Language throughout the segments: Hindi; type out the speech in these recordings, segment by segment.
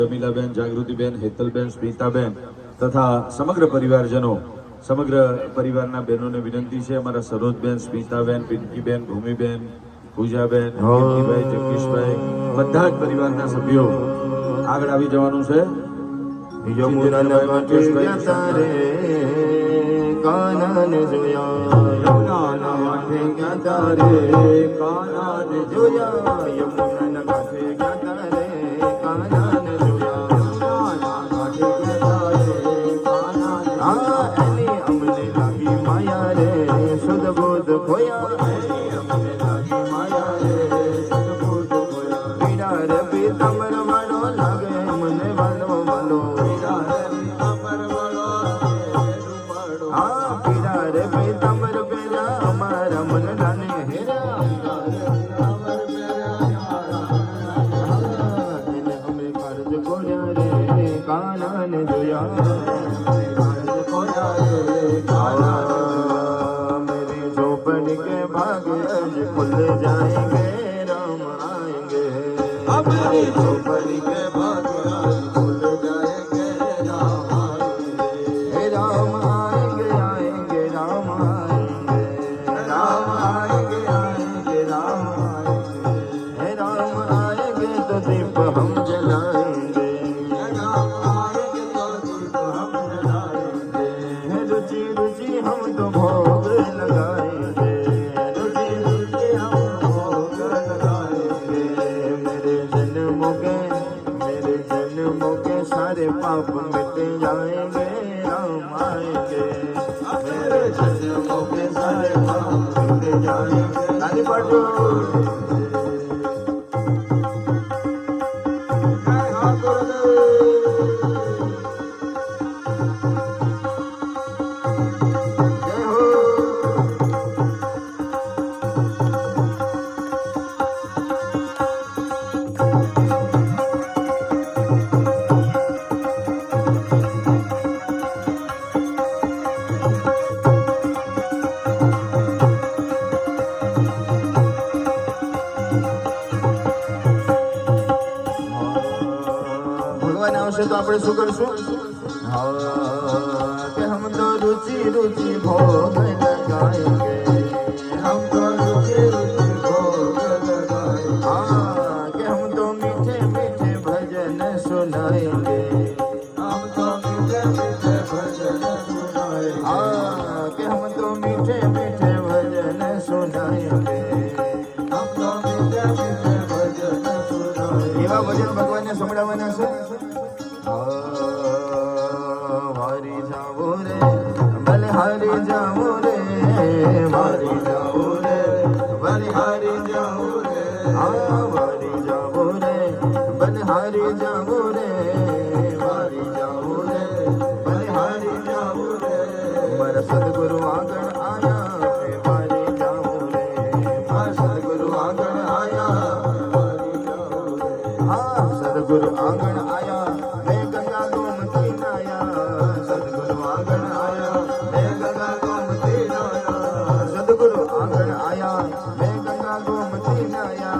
જમીલાબેન, જાગૃતિબેન, હેતલબેન, સ્મિતાબેન તથા સમગ્ર પરિવારજનો, સમગ્ર પરિવારના બહેનોને વિનંતી છે, અમારા સરોજબેન, સ્મિતાબેન, પિંકીબેન, ભૂમિબેન, પૂજાબેન, કીર્તિભાઈ, જગદીશભાઈ, બધા જ પરિવારના સભ્યો આગળ આવી જવાનું છે. યમુના કાનન જોયા, યમુના કાંઠે ગયા તારે કાનન જોયા, યમુના કાંઠે ગયા તારે કાનન જોયા, આ એની અમને લાગી માયા રે શુદ્ધ બોધ ખોયા, અમને લાગી માયા રે શુદ્ધ બોધ ખોયા, પીડા રે પીતાંબર વાળો લાગે મને વાલો વાલો, मेरी झोपड़ी के भाग खुल जाएंगे राम आएंगे, मेरी झोपड़ी के भाग खुल जाएंगे राम आएंगे, राम आएंगे आएंगे राम आएंगे, राम आएंगे आएंगे राम आएंगे, राम आएंगे तो दीप हम जलाएंगे, राम आएंगे तो दीप हम जलाएंगे, रुचि रुचि हम तो भोग लगाएंगे, रुचि रुचि हम भोग लगाएंगे, मेरे जन्मों के सारे पाप मिट जाएंगे राम आएंगे, मेरे जन्मों के सारे पाप मिट जाएंगे, ताली बाजो तो આપણે શું કરશું કે હમ તો रुचि रुचि भोग लगाएंगे, हम तो रुचि रुचि भोग लगाएंगे, कि हम तो मीठे मीठे भजन सुनाएंगे, हम तो मीठे मीठे भजन सुनाएंगे, कि हम तो मीठे मीठे भजन सुनाएंगे, हम तो मीठे मीठे भजन सुनाएंगे. એવા ભજન ભગવાનને સંભળાવવાના છે. हारी जाओ रे भले हारी जाओ रे, हारी जाओ रे भले हारी जाओ रे, हारी जाओ रे भले हारी जाओ रे, हारी जाओ रे भले हारी जाओ रे, मेरा सतगुरु आंगन आया हारी जाओ रे, मेरा सतगुरु आंगन आया हारी जाओ रे, हाँ सतगुरु आंगन आया मैं गंगा गोमती नाया, सतगुरु आंगन आया मैं गंगा गोमती नाया, सतगुरु आंगन आया मैं गंगा गोमती नाया,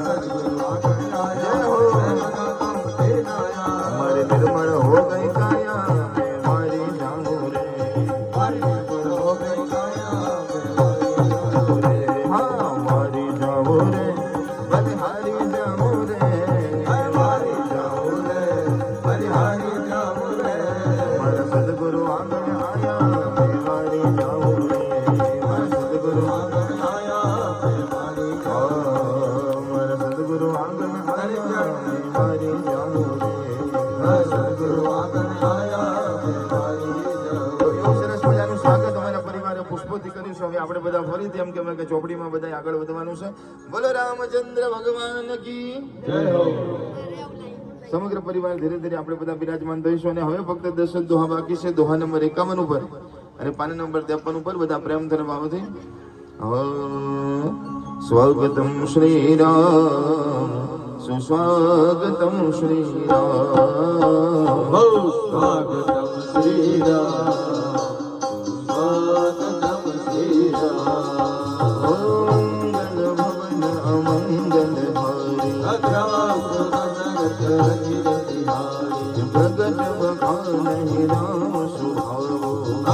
सतगुरु आंगन आया हो गंगा गोमती नाया, हमारे निर्मल हो गई काया मैं मारी जाऊं रे, हमारी निर्मल हो गई काया मैं मारी जाऊं रे, हाँ मारी जाऊं रे बलिहारी जाऊं रे, मारी जाऊं रे बलिहारी जाऊं रे, हमारा सतगुरु आंगन आया मैं मारी जाऊं रे, हमारा सतगुरु आंगन आया मैं मारी जाऊं, हमारा सतगुरु आंगन आया मैं मारी जाऊं रे, हमारा सतगुरु आंगन आया मैं मारी जाऊं. એવું સરસ મજાનું સ્વાગત અમારા પરિવારે પુષ્પોથી કર્યું છે. હવે આપણે બધા ફરીથી એમ કહેવાય કે ચોપડીમાં બધા આગળ વધવાનું છે. બોલો રામચંદ્ર ભગવાન કી જય હો. સમગ્ર પરિવાર ધીરે ધીરે આપણે બધા બિરાજમાન થઈશું અને હવે ફક્ત 10 દોહા બાકી છે. દોહા નંબર 51 ઉપર અને પાના નંબર 53 ઉપર બધા પ્રેમ ધર્માવથી સ્વાગતમ શ્રી રામ સુસ્વાગતમ શ્રી રામ, સ્વાગતમ શ્રી રામ સ્વાગતમ શ્રી રામ, મંગલ ભવન અમંગલ હરી, અગ્રાસ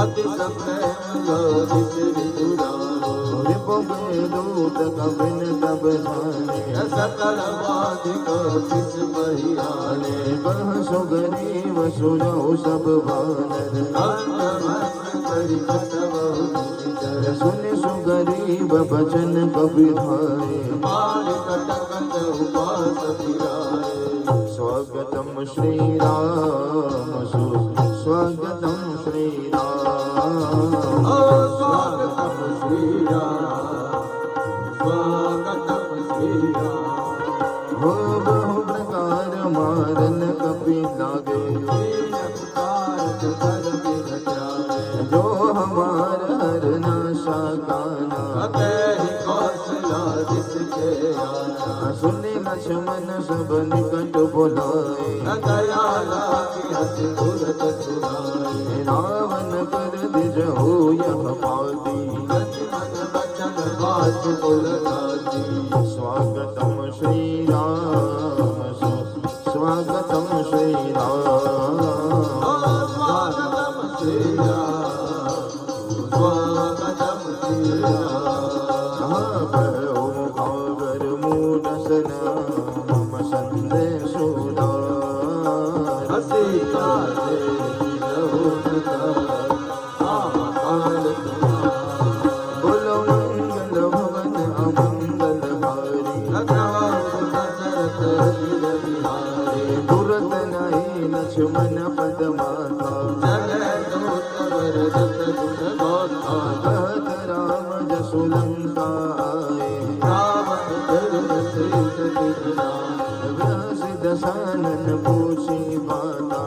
अति सप्रेम लोभित विदुरारो रिपुगे दूत कबिन तब जाने सकल बाधिक किस बहियाने कह सुग्रीव सुनो सब वानर करि कटवहु निडर सुन सुग्रीव बचन कपि धारे मारि कटकट उपास फिराए स्वागतम श्री राम स्वागतम श्री राम स्वागतम श्रीराम स्वागतम श्रीराम हो बहु प्रकार मारन कपि लागे जो हमार हर नाशा गाना सुन लक्ष्मण सब निकट बुलाए रावण कर दिज हो यह पाती स्वागतम श्री राम स्वागतम श्री राम स्वागतम श्रीराम स्वागतम श्रीराम भागर मूलसना मम संदेश बोलो मंगल भवन अमंगल हारी तुरत नहीं लक्ष्मण पद माता कहत राम जसु लंका व्यास दशानन पूछी बाता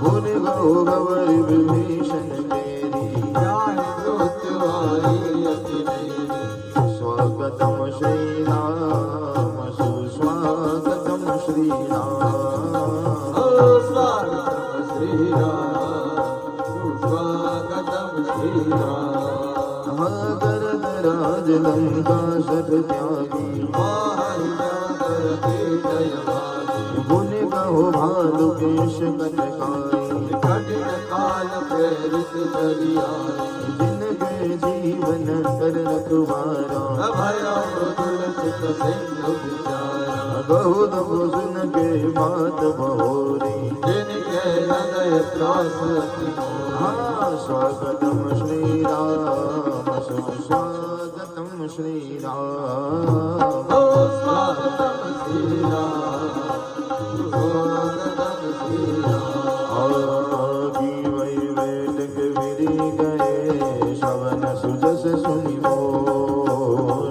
भूल गौ गौर विभीषण मेरी स्वागतम श्री राम सुस्वागतम श्री राम स्वागतम श्रीराम स्वागतम श्रीराम करत राज लंका सत त्यागी भूल गौ भालु केश कटकाई कठिन काल प्रेरित करियाए जिनके जीवन कर रखवारा अभय मृदुल चित सिंधु विचारा बहुत सुन के बात बहोरी जिनके हृदय त्रास अति मोह हाँ स्वागतम श्री राम सुस्वागतम श्री राम स्वागतम श्रीराम स्वागतम श्रीराम आगी वै वेद गिरी गए श्रवण सुजस सुनि मोर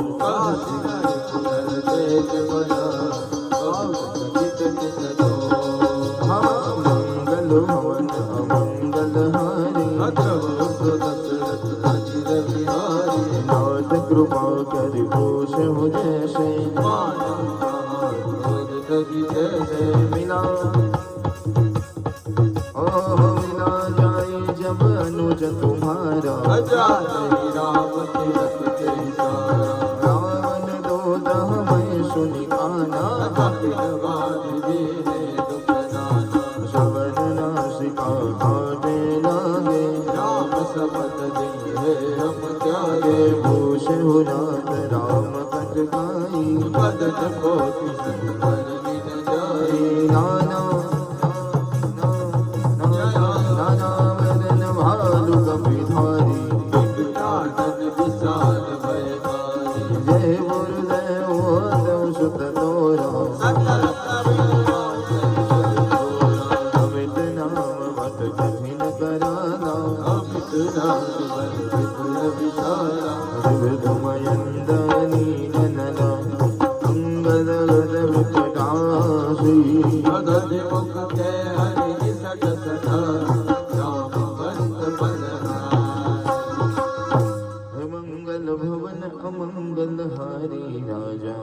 हाँ मंगल भवन अमंगल हारी नाथ कृपा कर घोष हो जैसे मिला मिला जाए जब अनुज तुम्हारा रावण दूत हमें सुनि काना श्रवण नासिका काटे लागे त्यागे भूष हो नाथ राम कट गाई नाना नाना वदन भालु कपि धारी जय गुरुदेव देव सुत तोरा अमित नाम मत कठिन कराना विविध मयंदनी ननना अंगद गद विकटासी मुख के हरि सट सटा राम बंद मंगल भवन अमंगल हारी राजा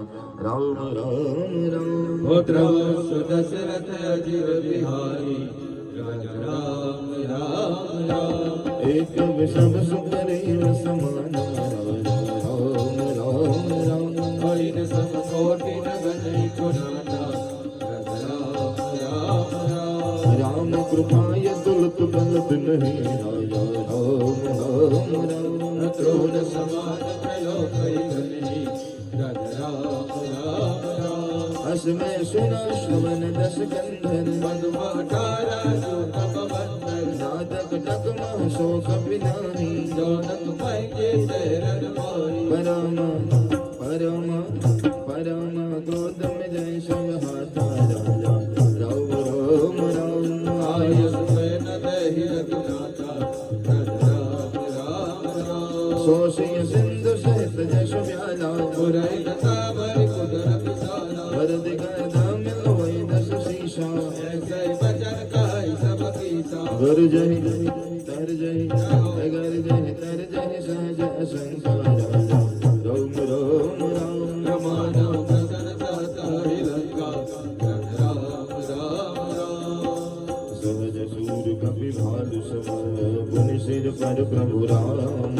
राम राम राम पुत्रवत्स दशरथ अजीर बिहारी राजा राम राम राम एक विषम सुखदेव समान राम राम राम हरिन सम कोटि नगन पुराना राजा राम राम राम राम कृपाय तुलत गलत नहीं आया राम राम राम क्रोध समान त्रलोकय धनी राज राम राम राम हस में सुना श्रवण दस कंधर मधुमठारा जो तप बंदर नादक टक मह शोक विनानी जौनक मय के चरण मोरी परम परम परम गोद में जय शिव हाथा राजा राम राम राम आय सुय न दहि रघुनाथा राज राम राम राम सोशिय सिंधु सहित जश व्याला बुराई कथा भरि कुदर पिसाला वरद गर्दा मिलो वै दस शीशा ऐसे बचन कहि सब कीसा गर जय तर जय अगर जय तर जय सहज असंकार राम राम राम रमाना प्रसन्न दाता हिलंगा राम राम राम सहज सूर कपि भालु सम पुनि सिर पर प्रभु राम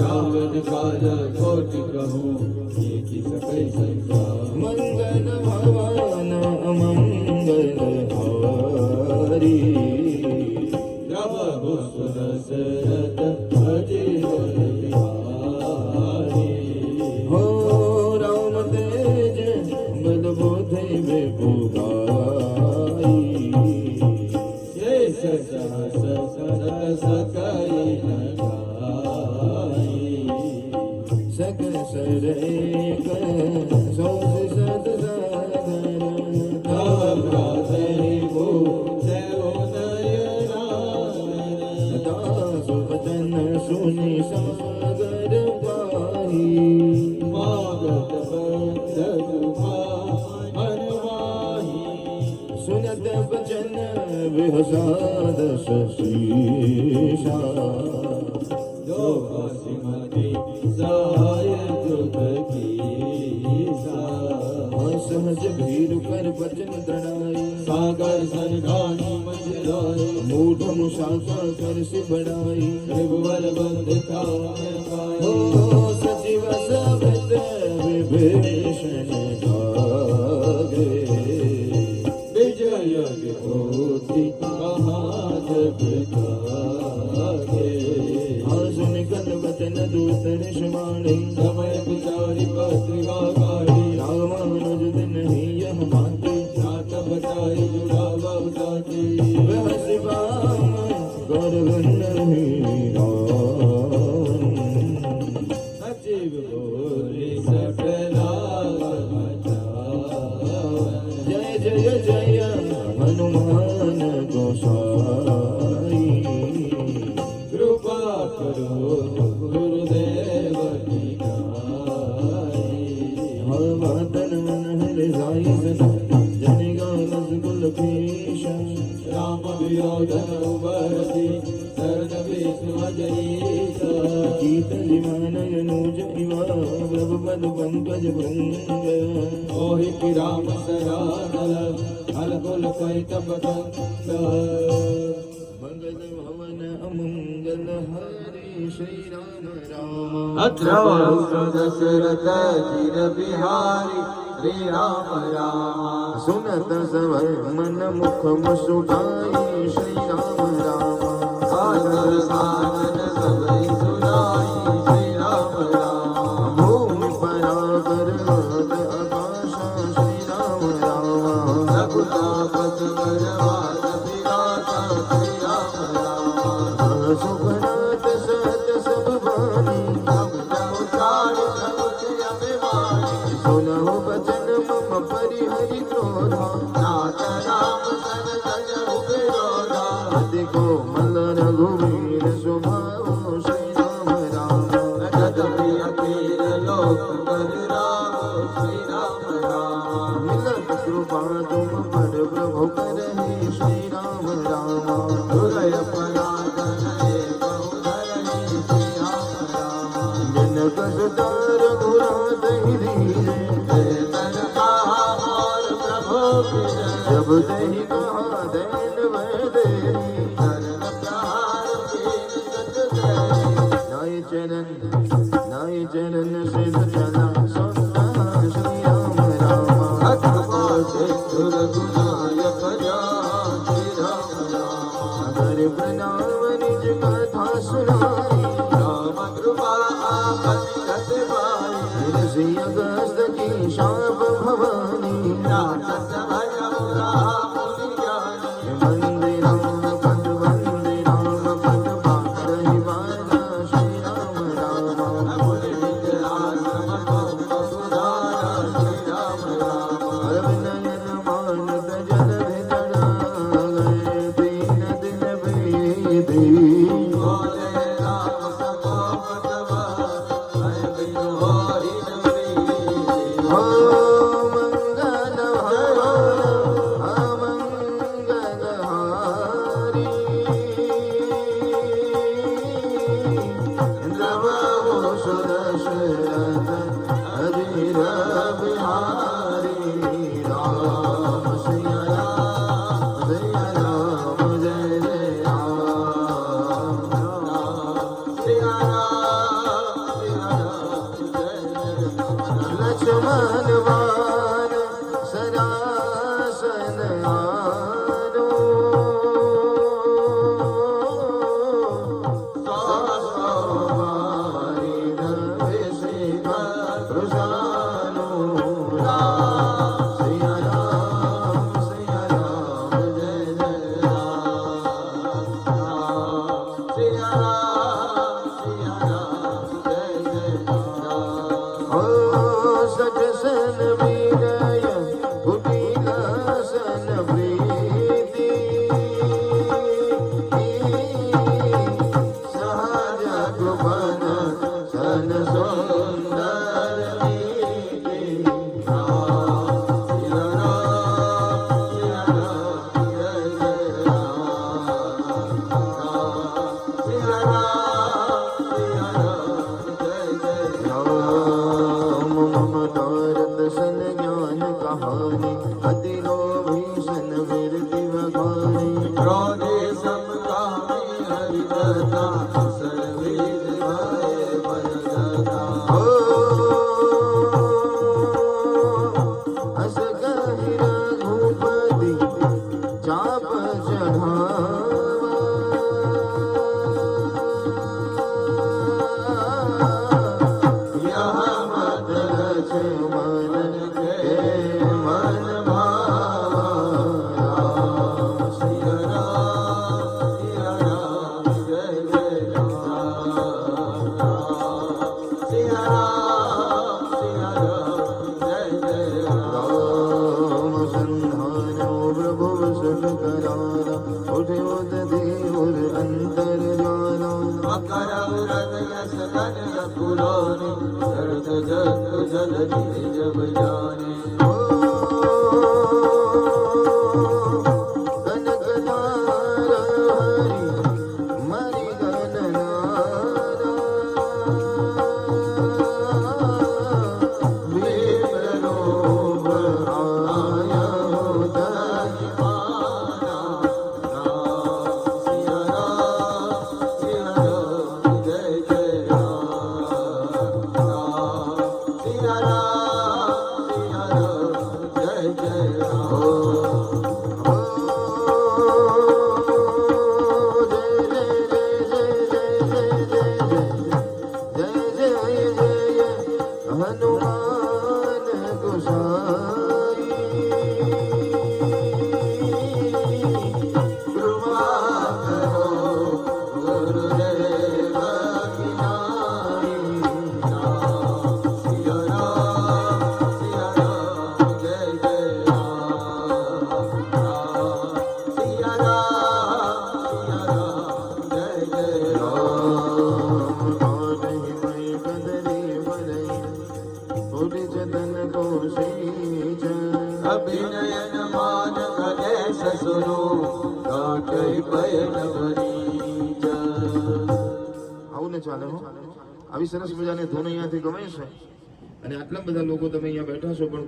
रावण काल कोटि कहूँ एक ही सकै संसार मंगल भवन अमंगल हारी प्रभु सुदशरथ अजीवन बिहारी हो राम तेज बल बुद्धि बेपुगाई शेष सहस सदत सकई नगाई सकल सरेक सोस सत साधर तव भ्रातरि भो देवो नयनानन दास वचन सुनि सागर पाही मागत बंधन मनवाही सुनत वचन विहसाद शीशा जो सिमति सहाय दुख की सहज भीर कर वचन दड़ाई सागर सनगानी मंजराई मूढ़ मुसाफा कर से बढ़ाई त्रिभुवन बंधिता हो सचिव सभत विभीषण गागे विजय विभूति महाजग जागे आसन कल वचन दूतर शुमाणी समय विचारी पत्रिका गाड़ी रामानुज दिन ही यह माते नाथ बताई जुड़ावा उदाती वह शिवाम गौरव नहीं राम सचिव बोली सकला जय जय जय हनुमान गोसाई कृपा करो गुरुदेव की नाई हवातन मन हर जाई सन जन गानस कुल भीषण राम विरोधन उबरती शरण विष्णु अजरीसा गीत जिमानयनुज इवा प्रभुपद पंकज भृंग मोहि राम सरानल हल कुल कैतव मंगल भवन अमंगल हरे श्री राम राम दशरथ चिर बिहारी श्री राम राम सुनत सवर मन मुख मुसुकाई श्री राम राम सागर सागन सबई सुनाई श्री राम राम भूमि परागर लोक आकाशा श्री राम राम रघुनाथ वरवाद विराता श्री राम राम सुखनाथ सत सब वाणी हम जब चारि प्रभुति अभिमानी सुनहु बचन मम परिहरि क्रोधा नाथ राम सन तजहु विरोधा अधिको मल रघुवीर स्वभाव श्री राम राम जगत प्रिय कीर लोक कर राम श्री राम राम मिलत कृपा तुम पर प्रभु करहि श्री राम राम हृदय पराधन बहु धरणी श्री राम राम जन कसदार घुरात ही धीरे चेतन कहा और प्रभु विजय जब दही कहा दैन वह देरी चरण प्रहार कीन सत जय नाय चरण सिद्ध चला सुनता श्री राम राम अथ को सिद्धुर गुनायक जा श्री राम राम રાક્ષસ ભય પુરા પુનિયાની મંદિરમ પદ મંદિરમ પદ પાદહિ વાલા શ્રી રામ રામ અમુલ વિદ્યાશ્રમ કો સુધારા શ્રી રામ રામ અરવિંદન માન તજલ વિતડા દીન દિન વેદી બોલે રામ સકો પતવા ભય બિન હોરી નવરી હો મંગલ હરો અમંગલ હારી ઇન્દ્રબાહુ સુદશરથ હરિ બિહારી રામ સિયા રામ જય રામ સિયા રામ લક્ષ્મણ વાન સરાસન આરો સોમારી ધવે શિવ કૃષાનો રામ સિયા રામ જય જય રામ સિયા રામ જય જય રામ ઓ સજસન વિજય કુટિલાસન પ્રીતિ સહજ કૃપન સન સુંદર નીતિ રામ સિયા રામ જય જય રામ સિયા રામ જય જય રામ મમતા રતસન જ્ઞાન કહાની અતિ લોભીશન વિરતિ વખાણી ક્રોધે સમકામી હરિદત્તા સર્વેદ ભય ભયદત્તા અસ કહી રઘુપતિ ચાપ ચઢાવા યહ મત લક્ષ્મણ કે મન ભાવા સિયા રામ જય જય રામ સિયા રામ જય જય રામ राम संधानो प्रभु सुख करारा उठे उदधि उर अंतर जाना મકર હૃદય સદન અકુલોની શરત જગ જલધિ જબ જાની કનકનાર હરી મરી ગનનારા વિપ્રલોભ આયા ઉદય હનુમાન ગુસાઈ કૃપા કરો ગુરુદેવ કિનારી અભિનયન માન કલેશ સુનો કાટઈ પયન ભરી આવું ને ચાલે હો આવી સરસ મજાની ધૂન અહીંયાથી ગમે છે અને આટલા બધા લોકો તમે અહીંયા બેઠા છો પણ